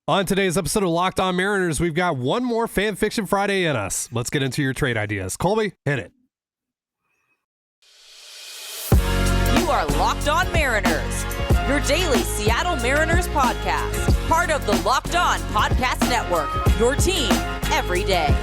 On today's episode of Locked On Mariners, we've got one more Fan Fiction Friday in us. Let's get into your trade ideas. Colby, hit it. You are Locked On Mariners, your daily Seattle Mariners podcast. Part of the Locked On Podcast Network, your team every day.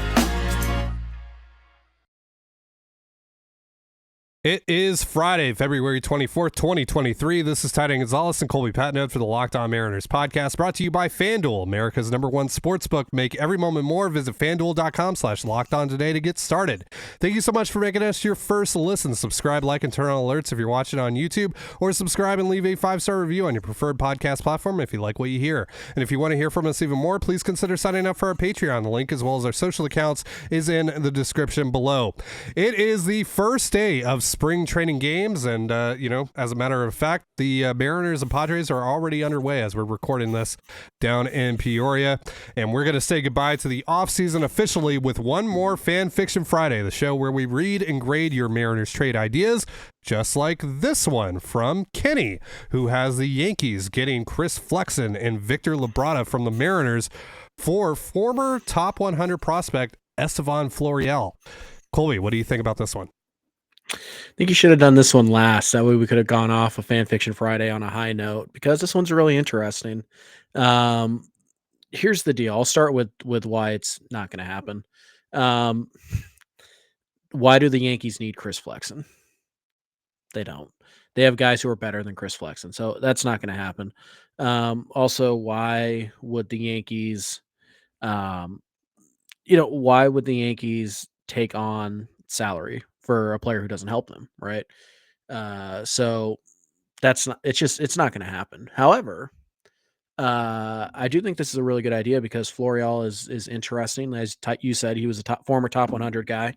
It is Friday, February 24th, 2023. This is Trident Gonzalez and Colby Patnode for the Locked On Mariners podcast, brought to you by FanDuel, America's #1 sportsbook. Make every moment more. Visit FanDuel.com/LockedOn today to get started. Thank you so much for making us your first listen. Subscribe, like, and turn on alerts if you're watching on YouTube, or subscribe and leave a 5-star review on your preferred podcast platform if you like what you hear. And if you want to hear from us even more, please consider signing up for our Patreon. The link, as well as our social accounts, is in the description below. It is the first day of spring training games, and as a matter of fact, the Mariners and Padres are already underway as we're recording this down in Peoria, and we're going to say goodbye to the offseason officially with one more Fan Fiction Friday, the show where we read and grade your Mariners trade ideas, just like this one from Kenny, who has the Yankees getting Chris Flexen and Victor Labrada from the Mariners for former top 100 prospect Estevan Florial. Colby, what do you think about this one? I think you should have done this one last. That way we could have gone off of Fan Fiction Friday on a high note, because this one's really interesting. Here's the deal. I'll start with why it's not going to happen. Why do the Yankees need Chris Flexen? They don't. They have guys who are better than Chris Flexen, so that's not going to happen. Also, why would the Yankees, why would the Yankees take on salary for a player who doesn't help them, right? So it's not going to happen. However, I do think this is a really good idea because Florial is interesting. As you said, he was a former top 100 guy.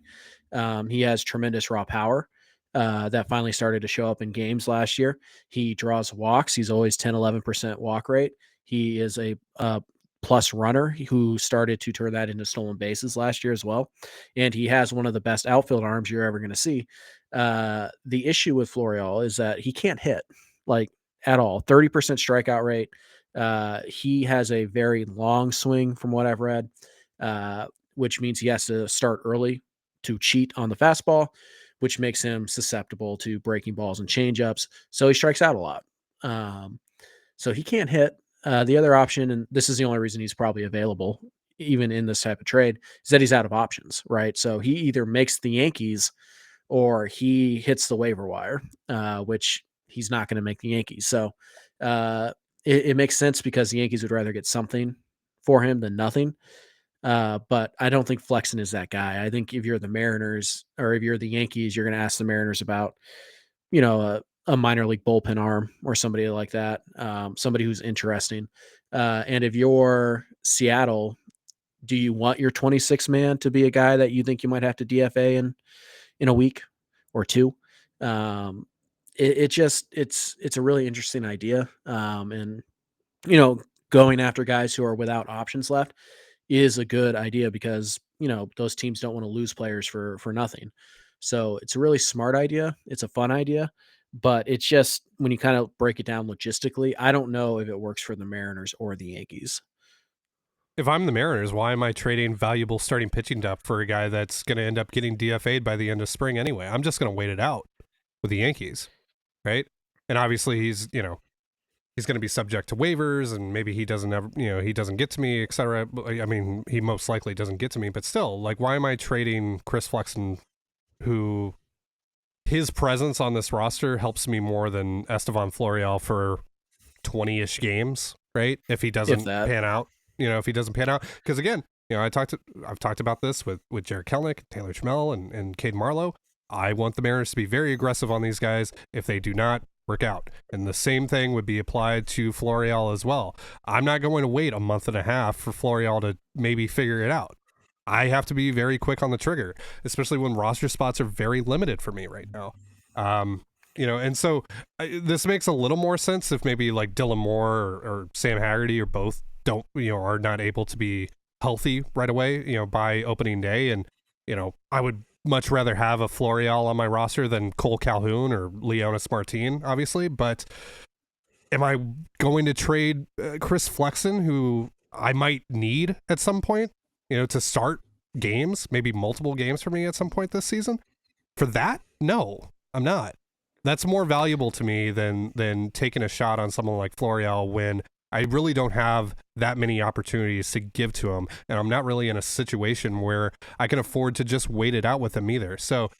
He has tremendous raw power that finally started to show up in games last year. He draws walks. He's always 10-11% walk rate. He is a plus runner who started to turn that into stolen bases last year as well. And he has one of the best outfield arms you're ever going to see. The issue with Florial is that he can't hit at all. 30% strikeout rate. He has a very long swing from what I've read, which means he has to start early to cheat on the fastball, which makes him susceptible to breaking balls and changeups. So he strikes out a lot. So he can't hit. The other option, and this is the only reason he's probably available, even in this type of trade, is that he's out of options, right? So he either makes the Yankees or he hits the waiver wire, which he's not going to make the Yankees. So it makes sense because the Yankees would rather get something for him than nothing. But I don't think Flexen is that guy. I think if you're the Mariners or if you're the Yankees, you're going to ask the Mariners about, a minor league bullpen arm or somebody like that, somebody who's interesting. And if you're Seattle, do you want your 26 man to be a guy that you think you might have to DFA in a week or two? It's a really interesting idea. And going after guys who are without options left is a good idea because, those teams don't want to lose players for nothing. So it's a really smart idea. It's a fun idea. But it's just, when you kind of break it down logistically, I don't know if it works for the Mariners or the Yankees. If I'm the Mariners, why am I trading valuable starting pitching depth for a guy that's going to end up getting DFA'd by the end of spring anyway? I'm just going to wait it out with the Yankees, right? And obviously he's going to be subject to waivers, and maybe he doesn't ever, he doesn't get to me, etc. I mean, he most likely doesn't get to me, but still, why am I trading Chris Flexen, who his presence on this roster helps me more than Estevan Florial for 20-ish games, right? If he doesn't pan out, if he doesn't pan out. Because again, I've talked about this with Jared Kelenic, Taylor Schmell, and Cade Marlowe. I want the Mariners to be very aggressive on these guys if they do not work out. And the same thing would be applied to Florial as well. I'm not going to wait a month and a half for Florial to maybe figure it out. I have to be very quick on the trigger, especially when roster spots are very limited for me right now. And so this makes a little more sense if maybe like Dylan Moore or Sam Haggerty or both are not able to be healthy right away, by opening day. And, I would much rather have a Florial on my roster than Cole Calhoun or Leonis Martin, obviously. But am I going to trade Chris Flexen, who I might need at some point, to start games, maybe multiple games for me at some point this season. For that, no, I'm not. That's more valuable to me than taking a shot on someone like Florial when I really don't have that many opportunities to give to him, and I'm not really in a situation where I can afford to just wait it out with him either. So,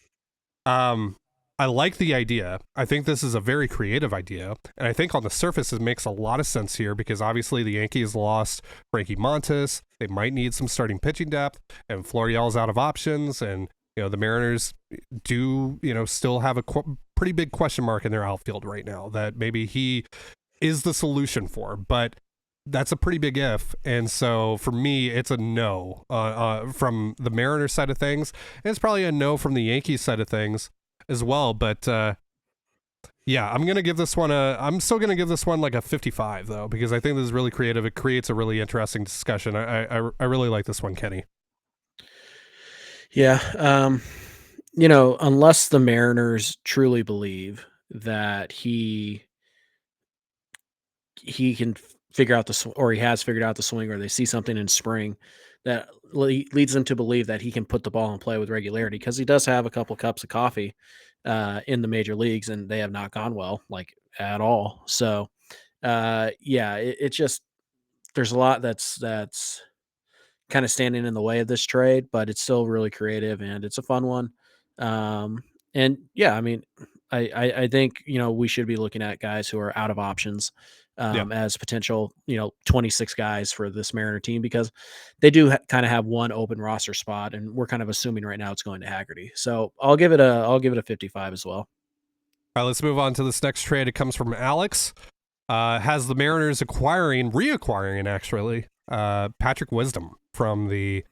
I like the idea. I think this is a very creative idea, and I think on the surface it makes a lot of sense here because obviously the Yankees lost Frankie Montas. They might need some starting pitching depth, and Florial's out of options, and the Mariners do still have a pretty big question mark in their outfield right now that maybe he is the solution for, but that's a pretty big if. And so for me, it's a no from the Mariners side of things, and it's probably a no from the Yankees side of things as well. But yeah, I'm still gonna give this one like a 55 though, because I think this is really creative. It creates a really interesting discussion. I really like this one, Kenny. Yeah. Unless the Mariners truly believe that he can figure out or he has figured out the swing, or they see something in spring that leads them to believe that he can put the ball in play with regularity, because he does have a couple cups of coffee in the major leagues, and they have not gone well, like at all. So, yeah, it's just there's a lot that's kind of standing in the way of this trade, but it's still really creative and it's a fun one. And yeah, I mean, I think we should be looking at guys who are out of options as potential 26 guys for this Mariner team, because they do kind of have one open roster spot, and we're kind of assuming right now it's going to Haggerty. So I'll give it a 55 as well. All right, let's move on to this next trade. It comes from Alex. Has the Mariners reacquiring actually Patrick Wisdom from the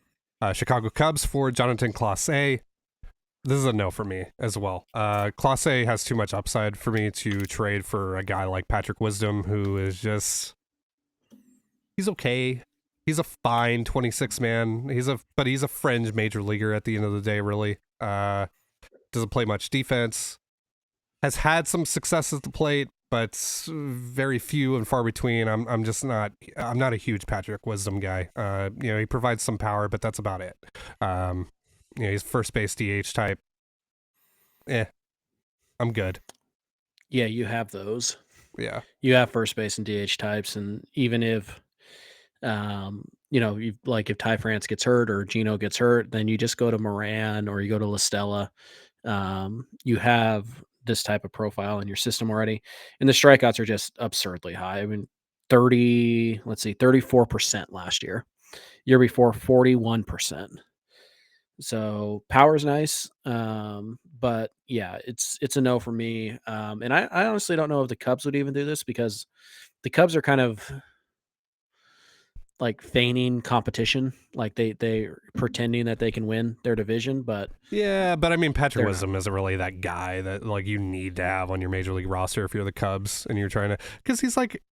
Chicago Cubs for Jonathan Clase. This is a no for me as well. Clase has too much upside for me to trade for a guy like Patrick Wisdom, who is he's okay. He's a fine 26 man. But he's a fringe major leaguer at the end of the day, really. Doesn't play much defense. Has had some success at the plate, but very few and far between. I'm not a huge Patrick Wisdom guy. He provides some power, but that's about it. He's first base DH type. I'm good. Yeah, you have those. Yeah. You have first base and DH types, and even if if Ty France gets hurt or Gino gets hurt, then you just go to Moran or you go to La Stella. You have this type of profile in your system already, and the strikeouts are just absurdly high. I mean, 34% last year. Year before, 41%. So power's nice, but yeah, it's a no for me. And I honestly don't know if the Cubs would even do this, because the Cubs are kind of like feigning competition, like they're pretending that they can win their division. But yeah, but I mean, Patrick Wisdom isn't really that guy that like you need to have on your major league roster if you're the Cubs and you're trying to, because he's like,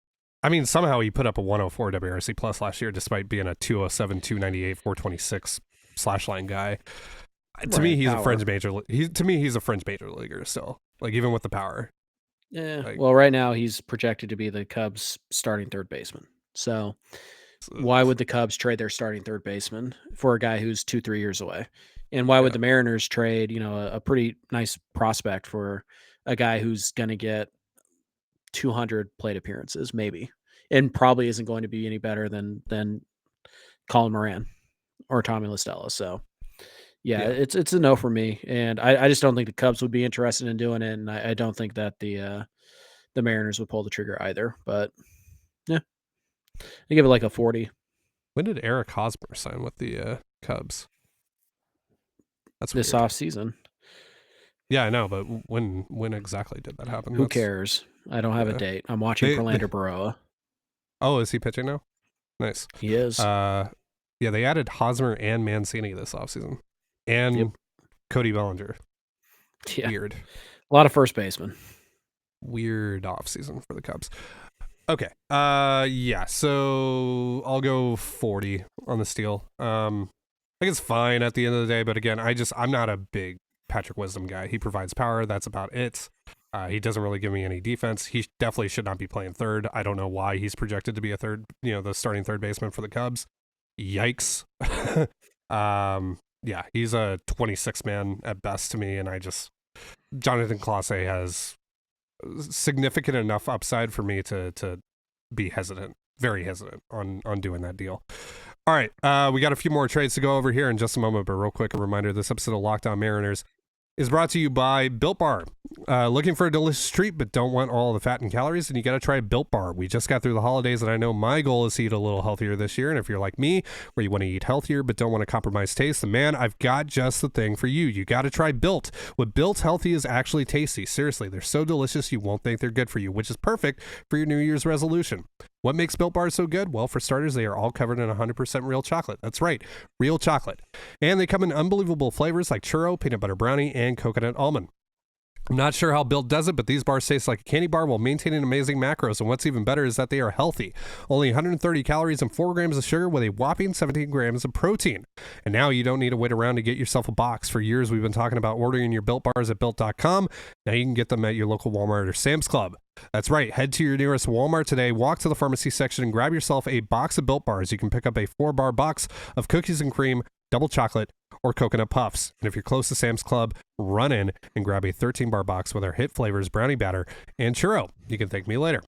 I mean, somehow he put up a 104 WRC plus last year despite being a 207, 298, 426 slash line guy. To me, he's a fringe major. He's a fringe major leaguer still, like even with the power. Yeah. Like, well, right now he's projected to be the Cubs' starting third baseman. So why would the Cubs trade their starting third baseman for a guy who's 2-3 years away? And why would the Mariners trade, a pretty nice prospect for a guy who's going to get 200 plate appearances, maybe, and probably isn't going to be any better than Colin Moran or Tommy La Stella. So yeah, it's a no for me. And I just don't think the Cubs would be interested in doing it. And I don't think that the Mariners would pull the trigger either, but yeah, I give it like a 40. When did Eric Hosmer sign with the Cubs? That's this weird. Off season. Yeah, I know, but when exactly did that happen? Who cares? I don't have a date. I'm watching Verlander Baroa. Oh, is he pitching now? Nice. He is. Yeah, they added Hosmer and Mancini this offseason. And Cody Bellinger. Yeah. Weird. A lot of first basemen. Weird offseason for the Cubs. Okay. Yeah, so I'll go 40 on the steal. I think it's fine at the end of the day, but again, I'm not a big Patrick Wisdom guy. He provides power. That's about it. He doesn't really give me any defense. He definitely should not be playing third. I don't know why he's projected to be a third, the starting third baseman for the Cubs. Yikes. Yeah, he's a 26 man at best to me, and Jonathan Clase has significant enough upside for me to be hesitant, very hesitant on doing that deal. All right, we got a few more trades to go over here in just a moment, but real quick, a reminder, this episode of Locked On Mariners is brought to you by Built Bar. Looking for a delicious treat but don't want all the fat and calories? And you got to try Built Bar. We just got through the holidays, and I know my goal is to eat a little healthier this year. And if you're like me, where you want to eat healthier but don't want to compromise taste, then man, I've got just the thing for you. You got to try Built. What Built Healthy is actually tasty. Seriously, they're so delicious you won't think they're good for you, which is perfect for your New Year's resolution. What makes Built Bars so good? Well, for starters, they are all covered in 100% real chocolate. That's right, real chocolate. And they come in unbelievable flavors like churro, peanut butter brownie, and coconut almond. I'm not sure how Built does it, but these bars taste like a candy bar while maintaining amazing macros. And what's even better is that they are healthy. Only 130 calories and 4 grams of sugar with a whopping 17 grams of protein. And now you don't need to wait around to get yourself a box. For years, we've been talking about ordering your Built Bars at Built.com. Now you can get them at your local Walmart or Sam's Club. That's right. Head to your nearest Walmart today, walk to the pharmacy section, and grab yourself a box of Built Bars. You can pick up a 4-bar box of cookies and cream, double chocolate, or coconut puffs. And if you're close to Sam's Club, run in and grab a 13-bar box with our hit flavors, brownie batter, and churro. You can thank me later.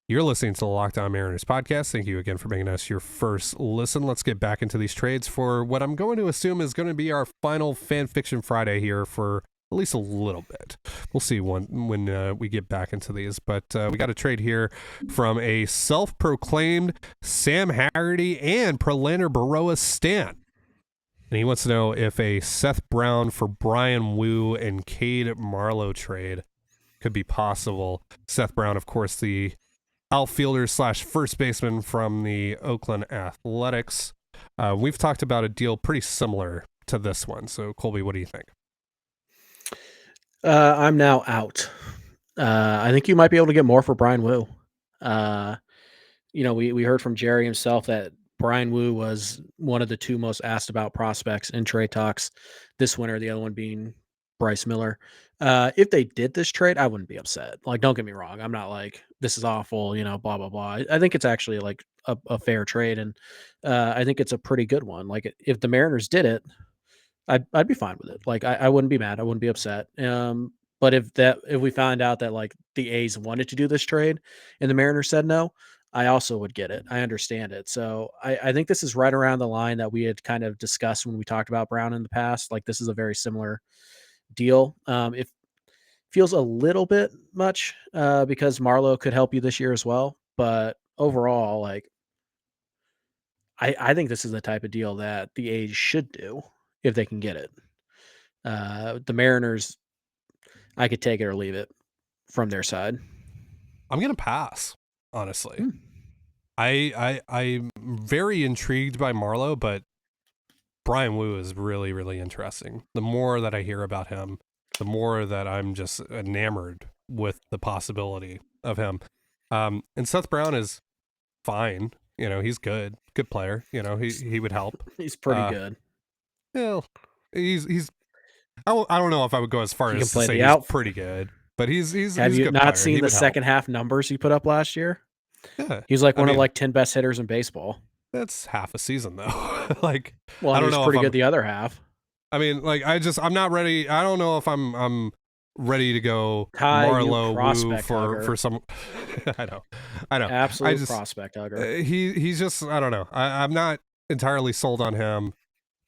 You're listening to the Locked On Mariners podcast. Thank you again for making us your first listen. Let's get back into these trades for what I'm going to assume is going to be our final Fan Fiction Friday here for at least a little bit. We'll see when we get back into these. But we got a trade here from a self-proclaimed Sam Haggerty and Prolander Baroa stan. And he wants to know if a Seth Brown for Brian Wu and Cade Marlowe trade could be possible. Seth Brown, of course, the outfielder / first baseman from the Oakland Athletics. We've talked about a deal pretty similar to this one. So, Colby, what do you think? I'm now out. I think you might be able to get more for Brian Wu. We heard from Jerry himself that Brian Wu was one of the 2 most asked about prospects in trade talks this winter, the other one being Bryce Miller. If they did this trade, I wouldn't be upset. Like, don't get me wrong. I'm not like, this is awful, blah, blah, blah. I think it's actually like a fair trade. And I think it's a pretty good one. Like, if the Mariners did it, I'd be fine with it. Like, I wouldn't be mad. I wouldn't be upset. But if we found out that like the A's wanted to do this trade and the Mariners said no, I also would get it. I understand it. So I think this is right around the line that we had kind of discussed when we talked about Brown in the past. Like, this is a very similar deal. It feels a little bit much because Marlowe could help you this year as well. But overall, like, I think this is the type of deal that the A's should do if they can get it. The Mariners, I could take it or leave it from their side. I'm going to pass, honestly. I'm very intrigued by Marlowe, but Brian Wu is really, really interesting. The more that I hear about him, the more that I'm just enamored with the possibility of him. And Seth Brown is fine. He's good player. He would help. He's pretty good. Yeah, he's. I don't know if I would go as far as to say he's pretty good, but he's. Have you good not player. seen the second half numbers he put up last year? Yeah, he's like one of like 10 best hitters in baseball. That's half a season though. Like, well, I don't know. Pretty good the other half. I mean, like, I'm not ready. I don't know if I'm ready to go Marlowe Wu for some. I know. Absolute prospect hugger. He's just, I don't know. I'm not entirely sold on him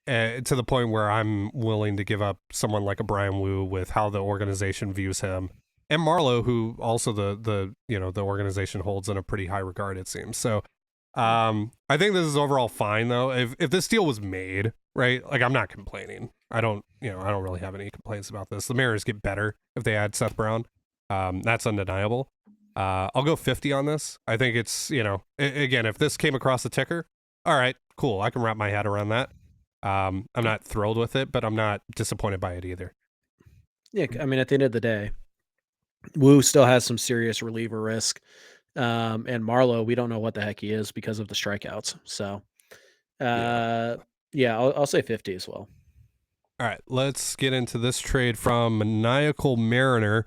to the point where I'm willing to give up someone like a Brian Wu with how the organization views him, and Marlowe, who also the organization holds in a pretty high regard, it seems. So I think this is overall fine though. If this deal was made, right, like, I'm not complaining. I don't really have any complaints about this. The Mariners get better if they add Seth Brown. That's undeniable. I'll go 50 on this. I think it's, again, if this came across the ticker, all right, cool. I can wrap my head around that. I'm not thrilled with it, but I'm not disappointed by it either. Yeah, I mean, at the end of the day, Wu still has some serious reliever risk. And Marlowe, we don't know what the heck he is because of the strikeouts. So, yeah, I'll say 50 as well. All right, let's get into this trade from Maniacal Mariner.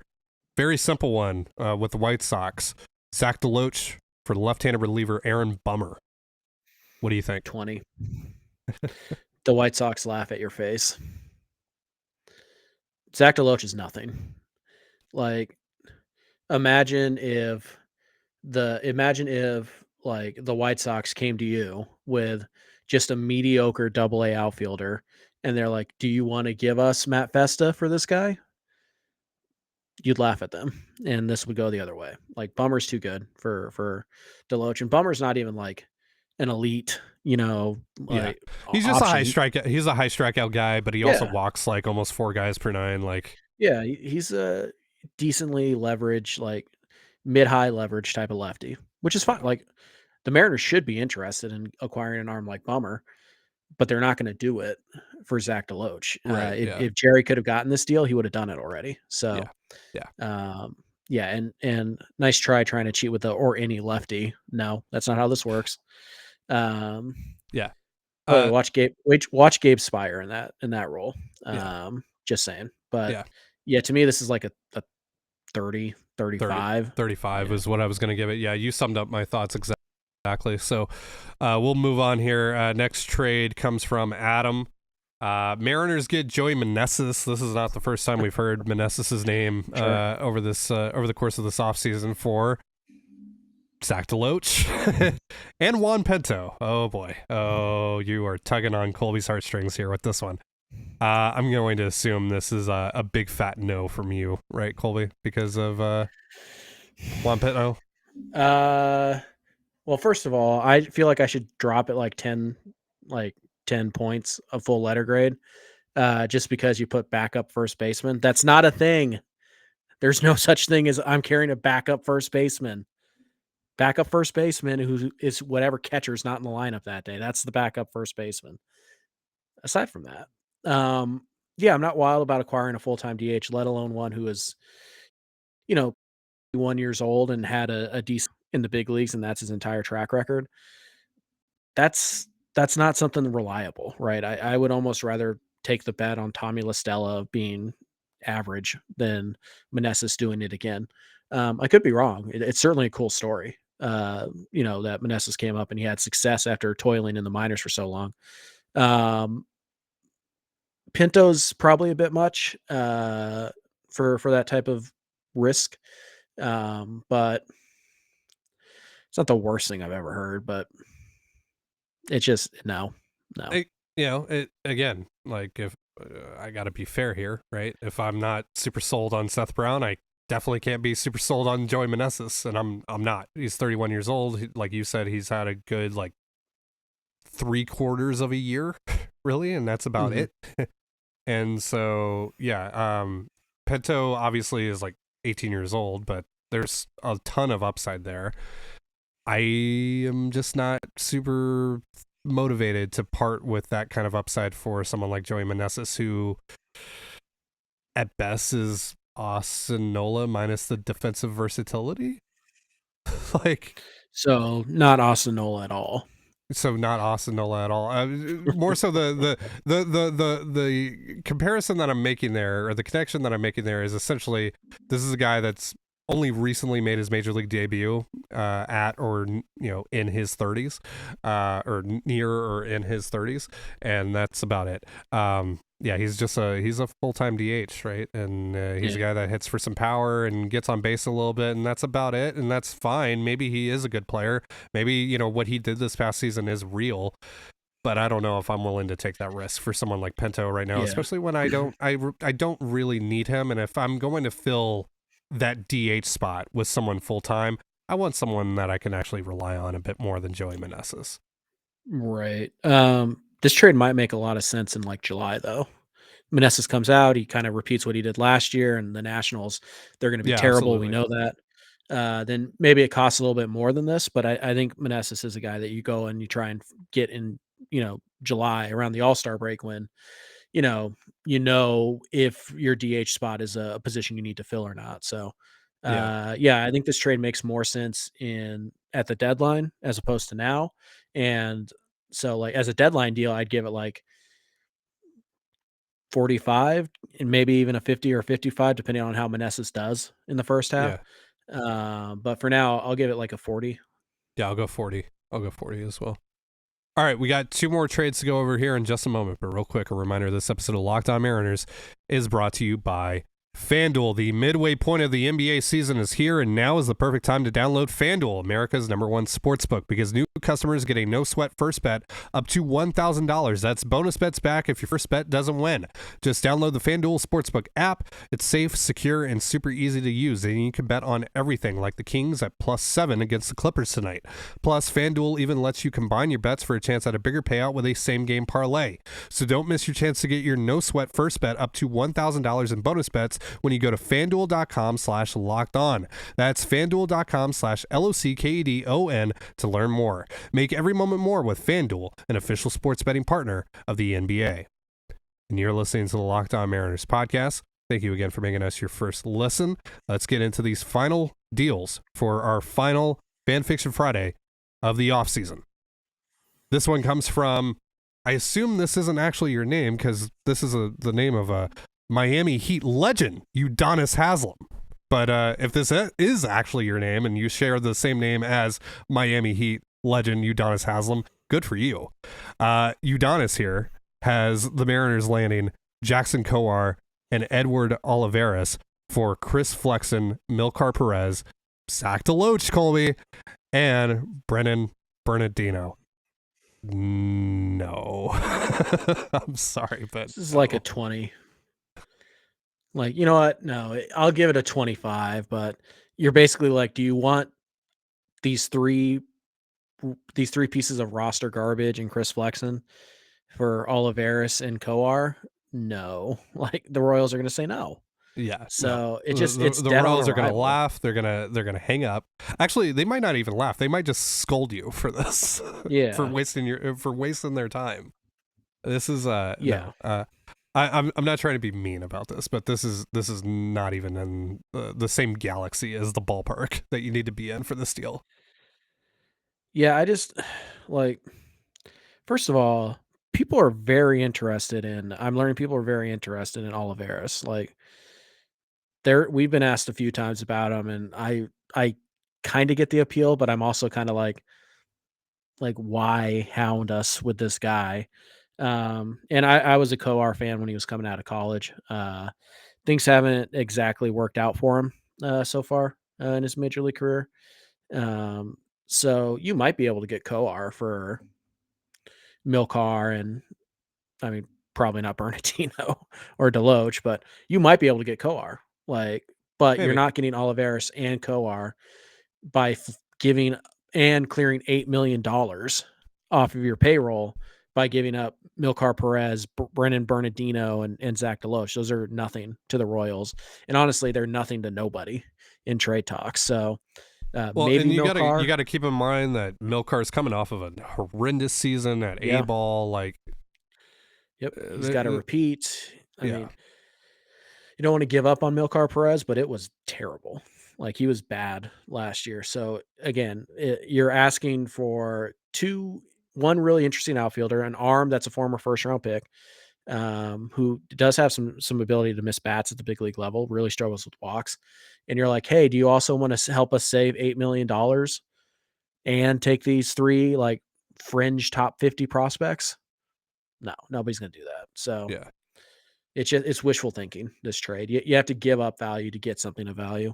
Very simple one with the White Sox. Zach DeLoach for left-handed reliever Aaron Bummer. What do you think? 20. The White Sox laugh at your face. Zach DeLoach is nothing. Like, imagine if the White Sox came to you with just a mediocre AA outfielder, and they're like, "Do you want to give us Matt Festa for this guy?" You'd laugh at them, and this would go the other way. Like, Bummer's too good for DeLoach, and Bummer's not even like an elite, like He's just a high option. strikeout. He's a high strikeout guy, but he also walks like almost 4 guys per 9. Like, Yeah, he's a decently leveraged, like mid-high leverage type of lefty, which is fine. Like, the Mariners should be interested in acquiring an arm like Bummer, but they're not going to do it for Zach DeLoach. Right, If Jerry could have gotten this deal, he would have done it already. So, yeah. and nice trying to cheat with the or any lefty. No, that's not how this works. Yeah. Watch Gabe Spire in that role. Just saying. But yeah, to me, this is like a 30, 35. 35 is what I was going to give it. Yeah, you summed up my thoughts exactly. So we'll move on here. Next trade comes from Adam. Mariners get Joey Meneses. This is not the first time we've heard Meneses' name over the course of this offseason for Zach DeLoach and Juan Pinto. Oh boy. Oh, you are tugging on Colby's heartstrings here with this one. I'm going to assume this is a big fat no from you, right, Colby? Because of Juan Pinto? Well, first of all, I feel like I should drop it like 10 points of full letter grade. Just because you put backup first baseman. That's not a thing. There's no such thing as I'm carrying a backup first baseman. Backup first baseman who is whatever catcher's not in the lineup that day. That's the backup first baseman. Aside from that, I'm not wild about acquiring a full-time DH, let alone one who is, 1 years old and had a decent in the big leagues, and that's his entire track record. That's not something reliable, right? I would almost rather take the bet on Tommy La Stella being average than Meneses doing it again. I could be wrong. It's certainly a cool story. That Meneses came up and he had success after toiling in the minors for so long. Pinto's probably a bit much for that type of risk, but it's not the worst thing I've ever heard. But it's just no. Again, like if I got to be fair here, right? If I'm not super sold on Seth Brown, I definitely can't be super sold on Joey Meneses, and I'm not. He's 31 years old. Like you said, he's had a good like 3/4 of a year, really, and that's about it. And so, Pinto obviously is like 18 years old, but there's a ton of upside there. I am just not super motivated to part with that kind of upside for someone like Joey Meneses, who at best is Austin Nola minus the defensive versatility. So not Austin Nola at all. So not Austin Nola at all. More so the comparison that I'm making there, or the connection that I'm making there, is essentially this is a guy that's only recently made his major league debut at or in his 30s, or near or in his 30s, and that's about it. He's a full-time DH, right? And he's a guy that hits for some power and gets on base a little bit, and that's about it, and that's fine. Maybe he is a good player. Maybe what he did this past season is real, but I don't know if I'm willing to take that risk for someone like Pinto right now, especially when I don't really need him, and if I'm going to fill that DH spot with someone full-time, I want someone that I can actually rely on a bit more than Joey Meneses. Right. This trade might make a lot of sense in like July, though. Meneses comes out, he kind of repeats what he did last year, and the Nationals, they're going to be terrible. Absolutely. We know that. Then maybe it costs a little bit more than this, but I think Meneses is a guy that you go and you try and get in, July around the All-Star break when, if your DH spot is a position you need to fill or not. So, I think this trade makes more sense at the deadline as opposed to now. And so, like, as a deadline deal, I'd give it like 45 and maybe even a 50 or 55, depending on how Meneses does in the first half. But for now, I'll give it like a 40. Yeah, I'll go 40. I'll go 40 as well. All right, we got 2 more trades to go over here in just a moment, but real quick, a reminder, this episode of Locked On Mariners is brought to you by FanDuel. The midway point of the NBA season is here, and now is the perfect time to download FanDuel, America's #1 sportsbook, because new customers get a no-sweat first bet up to $1,000. That's bonus bets back if your first bet doesn't win. Just download the FanDuel Sportsbook app. It's safe, secure, and super easy to use, and you can bet on everything, like the Kings at +7 against the Clippers tonight. Plus, FanDuel even lets you combine your bets for a chance at a bigger payout with a same-game parlay. So don't miss your chance to get your no-sweat first bet up to $1,000 in bonus bets when you go to FanDuel.com/LockedOn. That's FanDuel.com/LOCKEDON to learn more. Make every moment more with FanDuel, an official sports betting partner of the NBA. And you're listening to the Locked On Mariners podcast. Thank you again for making us your first listen. Let's get into these final deals for our final Fan Fiction Friday of the offseason. This one comes from, I assume this isn't actually your name because this is the name of a Miami Heat legend, Udonis Haslem. But if this is actually your name and you share the same name as Miami Heat legend Udonis Haslem, good for you. Udonis here has the Mariners landing Jackson Kowar and Edward Olivares for Chris Flexen, Milkar Perez, Zach DeLoach, Colby, and Brennan Bernardino. No. I'm sorry, but This is like a 20. Like, you know what? No, I'll give it a 25, but you're basically like, do you want these three pieces of roster garbage and Chris Flexen for Olivares and Kowar? No. Like, the Royals are going to say no. Yeah. So no. it's the dead Royals on are going to arrival. laugh. They're gonna hang up. Actually, they might not even laugh. They might just scold you for this. Yeah. for wasting their time. This is Yeah. No. I'm not trying to be mean about this, but this is not even in the same galaxy as the ballpark that you need to be in for this deal. Yeah, I just like, first of all, people are very interested in, I'm learning people are very interested in Olivares. Like, we've been asked a few times about him, and I kind of get the appeal, but I'm also kind of like why hound us with this guy? And I was a Coar fan when he was coming out of college. Things haven't exactly worked out for him so far in his major league career. So you might be able to get Coar for Milkar, and I mean, probably not Bernardino or DeLoach, but you might be able to get Coar. Like, but Maybe. you're not getting Olivares and Coar by giving and clearing $8 million off of your payroll by giving up Milkar Perez, Brennan Bernardino, and Zach DeLoach. Those are nothing to the Royals. And honestly, they're nothing to nobody in trade talks. So maybe and you Milkar. gotta keep in mind that Milkar's coming off of a horrendous season at Yeah. A-ball. Like, Yep, he's got to repeat. I yeah. mean, you don't want to give up on Milkar Perez, but it was terrible. Like, he was bad last year. So again, you're asking for one really interesting outfielder, an arm that's a former first-round pick, who does have some ability to miss bats at the big league level, really struggles with walks. And you're like, hey, do you also want to help us save $8 million and take these 3 like fringe top 50 prospects? No, nobody's going to do that. So Yeah. it's wishful thinking, this trade. You have to give up value to get something of value.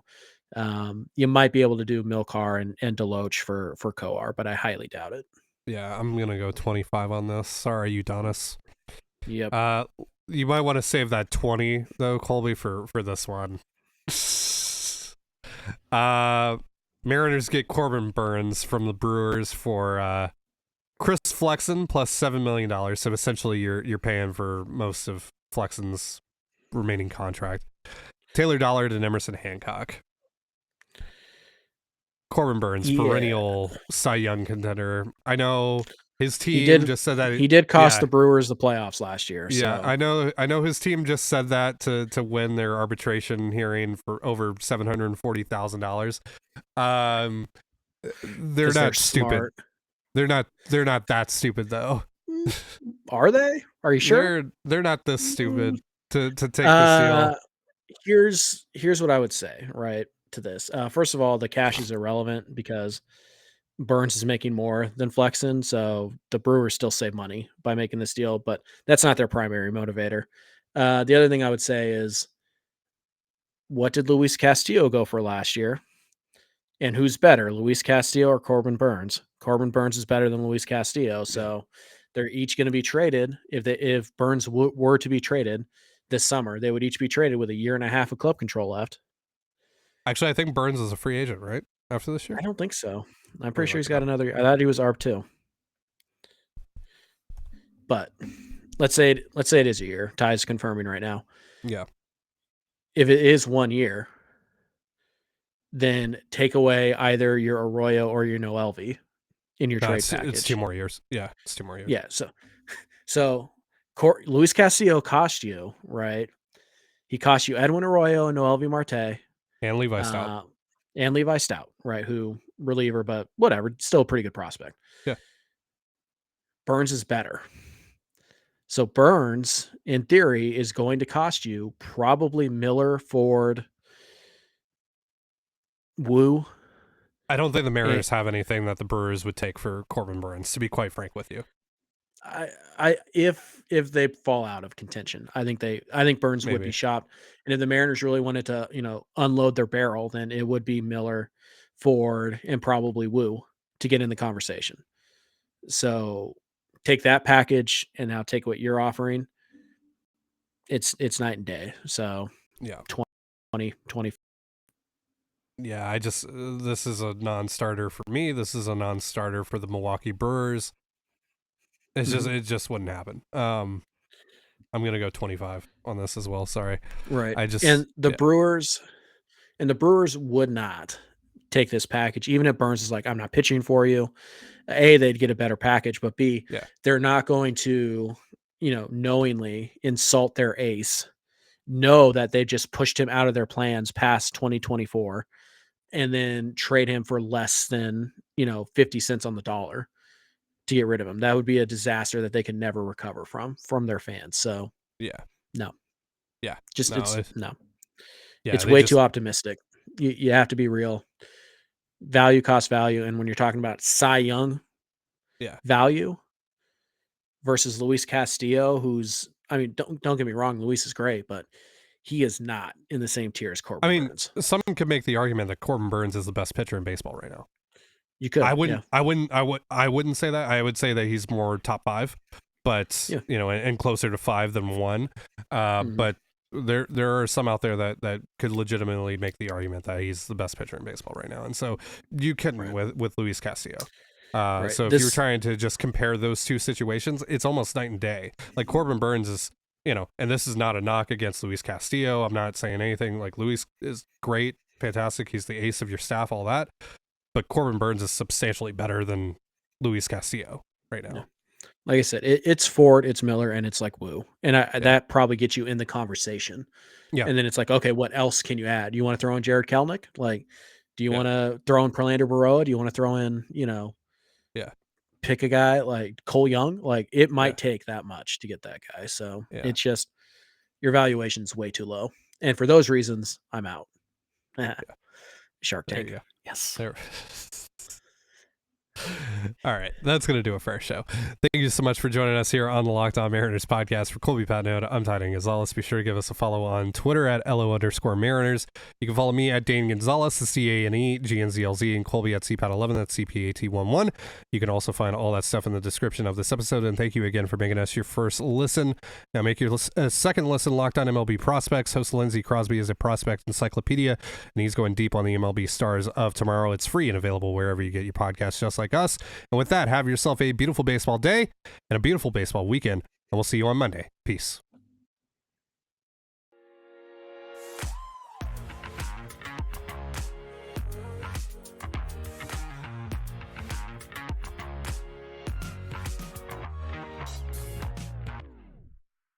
You might be able to do Milkar and DeLoach for Coar, but I highly doubt it. Yeah, I'm gonna go 25 on this. Sorry, Udonis. Yep. You might want to save that 20 though, Colby, for this one. Mariners get Corbin Burnes from the Brewers for Chris Flexen plus $7 million. So essentially, you're paying for most of Flexen's remaining contract. Taylor Dollard and Emerson Hancock. Corbin Burnes, perennial Cy Young contender. I know his team just said that he did cost the Brewers the playoffs last year. Yeah, so. I know his team just said that to win their arbitration hearing for over $740,000. They're not stupid. Smart. They're not that stupid though. Are they? Are you sure? They're not this stupid to take this deal. Here's what I would say, right, to this. First of all, the cash is irrelevant because Burnes is making more than Flexen, so the Brewers still save money by making this deal, but that's not their primary motivator. The other thing I would say is, what did Luis Castillo go for last year? And who's better, Luis Castillo or Corbin Burnes? Corbin Burnes is better than Luis Castillo, so they're each going to be traded. If Burnes were to be traded this summer, they would each be traded with a year and a half of club control left. Actually, I think Burnes is a free agent, right? After this year? I don't think so. I'm pretty sure he's got another. I thought he was ARB too. But let's say it is a year. Ty's confirming right now. Yeah. If it is 1 year, then take away either your Arroyo or your Noelvi in your trade package. It's 2 more years. Yeah, it's 2 more years. Yeah, so Luis Castillo cost you, right? He cost you Edwin Arroyo and Noelvi Marte. And Levi Stout. Right? Who, reliever, but whatever, still a pretty good prospect. Yeah. Burnes is better. So Burnes, in theory, is going to cost you probably Miller, Ford, Wu. I don't think the Mariners have anything that the Brewers would take for Corbin Burnes, to be quite frank with you. If they fall out of contention, I think Burnes would be shopped. And if the Mariners really wanted to, unload their barrel, then it would be Miller, Ford, and probably Wu to get in the conversation. So take that package and now take what you're offering. It's night and day. So yeah, 20. Yeah, this is a non-starter for me. This is a non-starter for the Milwaukee Brewers. It's just it just wouldn't happen. I'm gonna go 25 on this as well. Sorry, right? Brewers would not take this package, even if Burnes is like, I'm not pitching for you. A, they'd get a better package, but B, they're not going to, knowingly insult their ace, know that they just pushed him out of their plans past 2024, and then trade him for less than 50 cents on the dollar to get rid of him. That would be a disaster that they can never recover from their fans. So no. Yeah. It's way too optimistic. You have to be real. Value, cost value. And when you're talking about Cy Young value versus Luis Castillo, who's, don't get me wrong, Luis is great, but he is not in the same tier as Corbin Burnes. Someone could make the argument that Corbin Burnes is the best pitcher in baseball right now. You could. I wouldn't say that. I would say that he's more top 5, but and closer to 5 than 1. But there are some out there that could legitimately make the argument that he's the best pitcher in baseball right now, and so you can with Luis Castillo. So if you're trying to just compare those two situations, it's almost night and day. Like Corbin Burnes is, and this is not a knock against Luis Castillo. I'm not saying anything. Like Luis is great, fantastic. He's the ace of your staff, all that. But Corbin Burnes is substantially better than Luis Castillo right now. Yeah. Like I said, it's Ford, it's Miller, and it's like Wu. And that probably gets you in the conversation. Yeah. And then it's like, okay, what else can you add? Do you want to throw in Jared Kelenic? Like, do you want to throw in Perlander Baroa? Do you want to throw in, pick a guy like Cole Young? Like, it might take that much to get that guy. So it's just, your valuation's way too low. And for those reasons, I'm out. Shark Tank. Yes. All right, that's going to do it for our show. Thank you so much for joining us here on the Locked On Mariners podcast. For Colby Patnode, I'm Trident Gonzalez. Be sure to give us a follow on Twitter at @LO_Mariners. You can follow me at Dane Gonzalez, the CANEGNZLZ, and Colby at CPAT11, that's CPAT11. You can also find all that stuff in the description of this episode. And thank you again for making us your first listen. Now make your second listen. Locked On MLB Prospects. Host Lindsey Crosby is a prospect encyclopedia, and he's going deep on the MLB stars of tomorrow. It's free and available wherever you get your podcasts, just like us. And with that, have yourself a beautiful baseball day and a beautiful baseball weekend, and we'll see you on Monday. Peace.